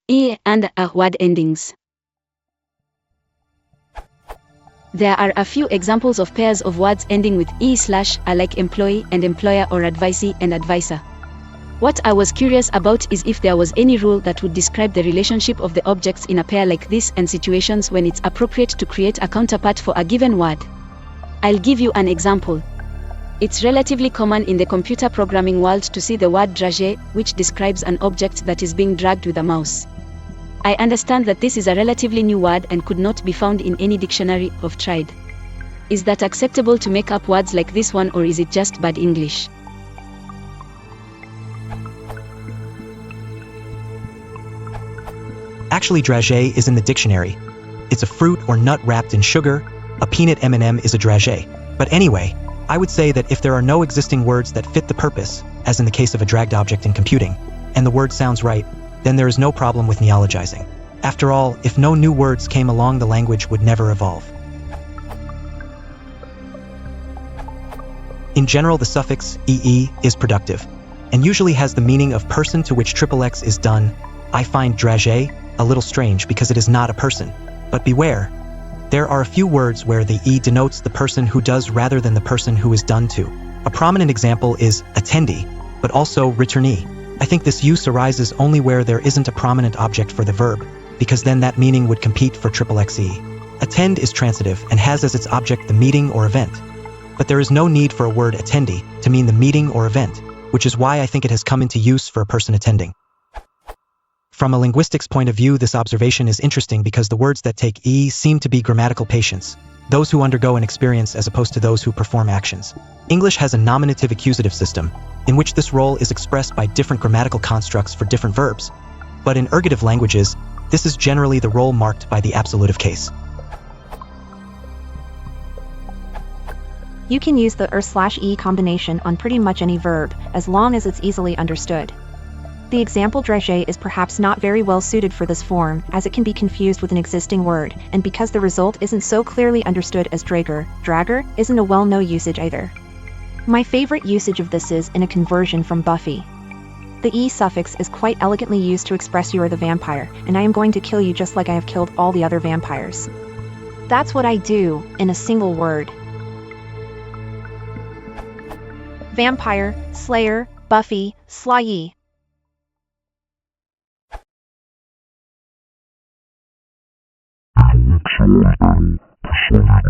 e and a word endings. There are a few examples of pairs of words ending with e/a like employee and employer or advisee and advisor. What I was curious about is if there was any rule that would describe the relationship of the objects in a pair like this and situations when it's appropriate to create a counterpart for a given word. I'll give you an example. It's relatively common in the computer programming world to see the word dragee, which describes an object that is being dragged with a mouse. I understand that this is a relatively new word and could not be found in any dictionary. I've tried. Is that acceptable to make up words like this one, or is it just bad English? Actually, dragee is in the dictionary. It's a fruit or nut wrapped in sugar. A peanut M&M is a dragee. But anyway, I would say that if there are no existing words that fit the purpose, as in the case of a dragged object in computing, and the word sounds right, then there is no problem with neologizing. After all, if no new words came along, the language would never evolve. In general, the suffix ee is productive, and usually has the meaning of person to which XXX is done. I find dragee a little strange because it is not a person. But beware, there are a few words where the e denotes the person who does rather than the person who is done to. A prominent example is attendee, but also returnee. I think this use arises only where there isn't a prominent object for the verb, because then that meaning would compete for XXXE. Attend is transitive and has as its object the meeting or event. But there is no need for a word attendee to mean the meeting or event, which is why I think it has come into use for a person attending. From a linguistics point of view, this observation is interesting because the words that take e seem to be grammatical patients, those who undergo an experience as opposed to those who perform actions. English has a nominative accusative system, in which this role is expressed by different grammatical constructs for different verbs. But in ergative languages, this is generally the role marked by the absolutive case. You can use the er/e combination on pretty much any verb, as long as it's easily understood. The example dragee is perhaps not very well suited for this form, as it can be confused with an existing word, and because the result isn't so clearly understood as dragger isn't a well-known usage either. My favorite usage of this is in a conversion from Buffy. The e suffix is quite elegantly used to express you are the vampire, and I am going to kill you just like I have killed all the other vampires. That's what I do, in a single word. Vampire, Slayer, Buffy, Slayee. Personas